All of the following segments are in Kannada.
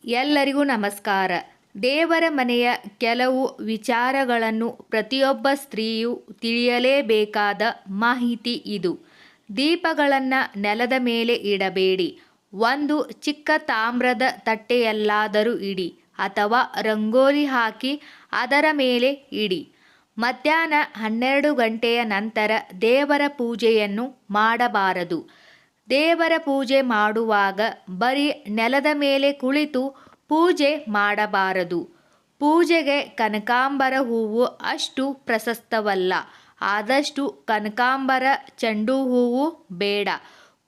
ಎಲ್ಲರಿಗೂ ನಮಸ್ಕಾರ. ದೇವರ ಮನೆಯ ಕೆಲವು ವಿಚಾರಗಳನ್ನು ಪ್ರತಿಯೊಬ್ಬ ಸ್ತ್ರೀಯೂ ತಿಳಿಯಲೇಬೇಕಾದ ಮಾಹಿತಿ ಇದು. ದೀಪಗಳನ್ನು ನೆಲದ ಮೇಲೆ ಇಡಬೇಡಿ. ಒಂದು ಚಿಕ್ಕ ತಾಮ್ರದ ತಟ್ಟೆಯಲ್ಲಾದರೂ ಇಡಿ ಅಥವಾ ರಂಗೋಲಿ ಹಾಕಿ ಅದರ ಮೇಲೆ ಇಡಿ. ಮಧ್ಯಾಹ್ನ 12 ಗಂಟೆಯ ನಂತರ ದೇವರ ಪೂಜೆಯನ್ನು ಮಾಡಬಾರದು. ದೇವರ ಪೂಜೆ ಮಾಡುವಾಗ ಬರೀ ನೆಲದ ಮೇಲೆ ಕುಳಿತು ಪೂಜೆ ಮಾಡಬಾರದು. ಪೂಜೆಗೆ ಕನಕಾಂಬರ ಹೂವು ಅಷ್ಟು ಪ್ರಶಸ್ತವಲ್ಲ. ಆದಷ್ಟು ಕನಕಾಂಬರ, ಚೆಂಡು ಹೂವು ಬೇಡ.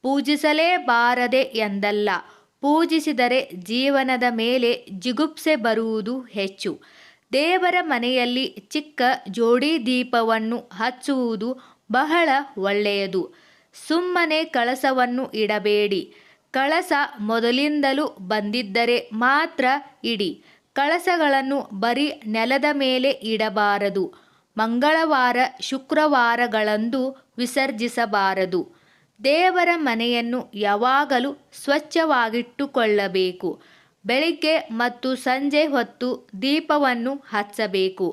ಪೂಜಿಸಲೇಬಾರದೆ ಎಂದಲ್ಲ, ಪೂಜಿಸಿದರೆ ಜೀವನದ ಮೇಲೆ ಜಿಗುಪ್ಸೆ ಬರುವುದು ಹೆಚ್ಚು. ದೇವರ ಮನೆಯಲ್ಲಿ ಚಿಕ್ಕ ಜೋಡಿ ದೀಪವನ್ನು ಹಚ್ಚುವುದು ಬಹಳ ಒಳ್ಳೆಯದು. ಸುಮ್ಮನೆ ಕಳಸವನ್ನು ಇಡಬೇಡಿ. ಕಳಸ ಮೊದಲಿಂದಲೂ ಬಂದಿದ್ದರೆ ಮಾತ್ರ ಇಡಿ. ಕಳಸಗಳನ್ನು ಬರೀ ನೆಲದ ಮೇಲೆ ಇಡಬಾರದು. ಮಂಗಳವಾರ, ಶುಕ್ರವಾರಗಳಂದು ವಿಸರ್ಜಿಸಬಾರದು. ದೇವರ ಮನೆಯನ್ನು ಯಾವಾಗಲೂ ಸ್ವಚ್ಛವಾಗಿಟ್ಟುಕೊಳ್ಳಬೇಕು. ಬೆಳಿಗ್ಗೆ ಮತ್ತು ಸಂಜೆ ಹೊತ್ತು ದೀಪವನ್ನು ಹಚ್ಚಬೇಕು.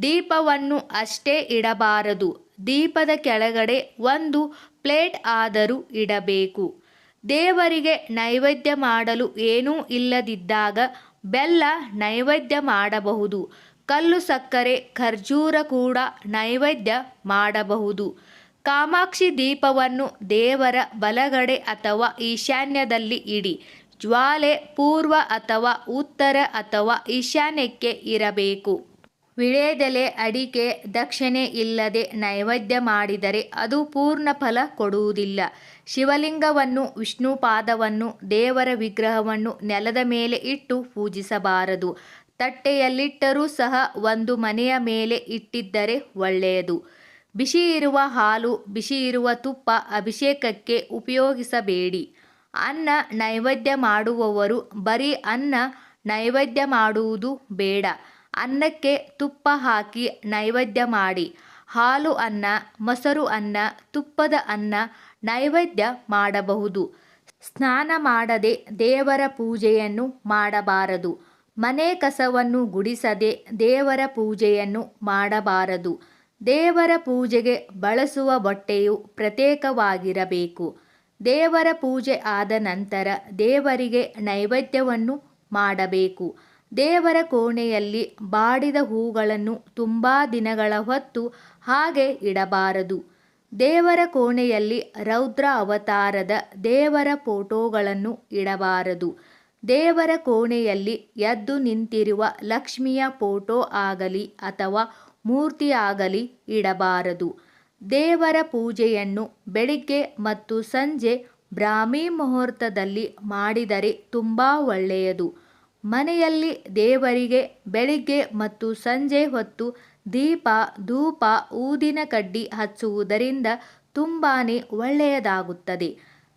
ದೀಪವನ್ನು ಅಷ್ಟೇ ಇಡಬಾರದು. ದೀಪದ ಕೆಳಗಡೆ ಒಂದು ಪ್ಲೇಟ್ ಆದರೂ ಇಡಬೇಕು. ದೇವರಿಗೆ ನೈವೇದ್ಯ ಮಾಡಲು ಏನೂ ಇಲ್ಲದಿದ್ದಾಗ ಬೆಲ್ಲ ನೈವೇದ್ಯ ಮಾಡಬಹುದು. ಕಲ್ಲು ಸಕ್ಕರೆ, ಖರ್ಜೂರ ಕೂಡ ನೈವೇದ್ಯ ಮಾಡಬಹುದು. ಕಾಮಾಕ್ಷಿ ದೀಪವನ್ನು ದೇವರ ಬಲಗಡೆ ಅಥವಾ ಈಶಾನ್ಯದಲ್ಲಿ ಇಡಿ. ಜ್ವಾಲೆ ಪೂರ್ವ ಅಥವಾ ಉತ್ತರ ಅಥವಾ ಈಶಾನ್ಯಕ್ಕೆ ಇರಬೇಕು. ವಿಳ್ಯದೆಲೆ, ಅಡಿಕೆ, ದಕ್ಷಿಣೆ ಇಲ್ಲದೆ ನೈವೇದ್ಯ ಮಾಡಿದರೆ ಅದು ಪೂರ್ಣ ಫಲ ಕೊಡುವುದಿಲ್ಲ. ಶಿವಲಿಂಗವನ್ನು, ವಿಷ್ಣುಪಾದವನ್ನು, ದೇವರ ವಿಗ್ರಹವನ್ನು ನೆಲದ ಮೇಲೆ ಇಟ್ಟು ಪೂಜಿಸಬಾರದು. ತಟ್ಟೆಯಲ್ಲಿಟ್ಟರೂ ಸಹ ಒಂದು ಮನೆಯ ಮೇಲೆ ಇಟ್ಟಿದ್ದರೆ ಒಳ್ಳೆಯದು. ಬಿಸಿ ಇರುವ ಹಾಲು, ಬಿಸಿ ಇರುವ ತುಪ್ಪ ಅಭಿಷೇಕಕ್ಕೆ ಉಪಯೋಗಿಸಬೇಡಿ. ಅನ್ನ ನೈವೇದ್ಯ ಮಾಡುವವರು ಬರೀ ಅನ್ನ ನೈವೇದ್ಯ ಮಾಡುವುದು ಬೇಡ. ಅನ್ನಕ್ಕೆ ತುಪ್ಪ ಹಾಕಿ ನೈವೇದ್ಯ ಮಾಡಿ. ಹಾಲು ಅನ್ನ, ಮೊಸರು ಅನ್ನ, ತುಪ್ಪದ ಅನ್ನ ನೈವೇದ್ಯ ಮಾಡಬಹುದು. ಸ್ನಾನ ಮಾಡದೆ ದೇವರ ಪೂಜೆಯನ್ನು ಮಾಡಬಾರದು. ಮನೆ ಕಸವನ್ನು ಗುಡಿಸದೆ ದೇವರ ಪೂಜೆಯನ್ನು ಮಾಡಬಾರದು. ದೇವರ ಪೂಜೆಗೆ ಬಳಸುವ ಬಟ್ಟೆಯು ಪ್ರತ್ಯೇಕವಾಗಿರಬೇಕು. ದೇವರ ಪೂಜೆ ಆದ ನಂತರ ದೇವರಿಗೆ ನೈವೇದ್ಯವನ್ನು ಮಾಡಬೇಕು. ದೇವರ ಕೋಣೆಯಲ್ಲಿ ಬಾಡಿದ ಹೂಗಳನ್ನು ತುಂಬ ದಿನಗಳ ಹೊತ್ತು ಹಾಗೆ ಇಡಬಾರದು. ದೇವರ ಕೋಣೆಯಲ್ಲಿ ರೌದ್ರ ಅವತಾರದ ದೇವರ ಫೋಟೋಗಳನ್ನು ಇಡಬಾರದು. ದೇವರ ಕೋಣೆಯಲ್ಲಿ ಎದ್ದು ನಿಂತಿರುವ ಲಕ್ಷ್ಮಿಯ ಫೋಟೋ ಆಗಲಿ ಅಥವಾ ಮೂರ್ತಿಯಾಗಲಿ ಇಡಬಾರದು. ದೇವರ ಪೂಜೆಯನ್ನು ಬೆಳಿಗ್ಗೆ ಮತ್ತು ಸಂಜೆ ಬ್ರಾಹ್ಮಿ ಮುಹೂರ್ತದಲ್ಲಿ ಮಾಡಿದರೆ ತುಂಬ ಒಳ್ಳೆಯದು. ಮನೆಯಲ್ಲಿ ದೇವರಿಗೆ ಬೆಳಿಗ್ಗೆ ಮತ್ತು ಸಂಜೆ ಹೊತ್ತು ದೀಪ, ಧೂಪ, ಊದಿನ ಕಡ್ಡಿ ಹಚ್ಚುವುದರಿಂದ ತುಂಬಾ ಒಳ್ಳೆಯದಾಗುತ್ತದೆ.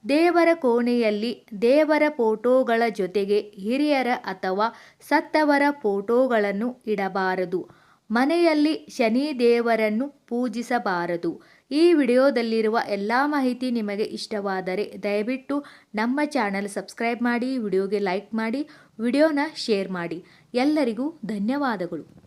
ದೇವರ ಕೋಣೆಯಲ್ಲಿ ದೇವರ ಫೋಟೋಗಳ ಜೊತೆಗೆ ಹಿರಿಯರ ಅಥವಾ ಸತ್ತವರ ಫೋಟೋಗಳನ್ನು ಇಡಬಾರದು. ಮನೆಯಲ್ಲಿ ಶನಿ ದೇವರನ್ನು ಪೂಜಿಸಬಾರದು. ಈ ವಿಡಿಯೋದಲ್ಲಿರುವ ಎಲ್ಲ ಮಾಹಿತಿ ನಿಮಗೆ ಇಷ್ಟವಾದರೆ ದಯವಿಟ್ಟು ನಮ್ಮ ಚಾನಲ್ ಸಬ್ಸ್ಕ್ರೈಬ್ ಮಾಡಿ, ವಿಡಿಯೋಗೆ ಲೈಕ್ ಮಾಡಿ, ವಿಡಿಯೋನ ಶೇರ್ ಮಾಡಿ. ಎಲ್ಲರಿಗೂ ಧನ್ಯವಾದಗಳು.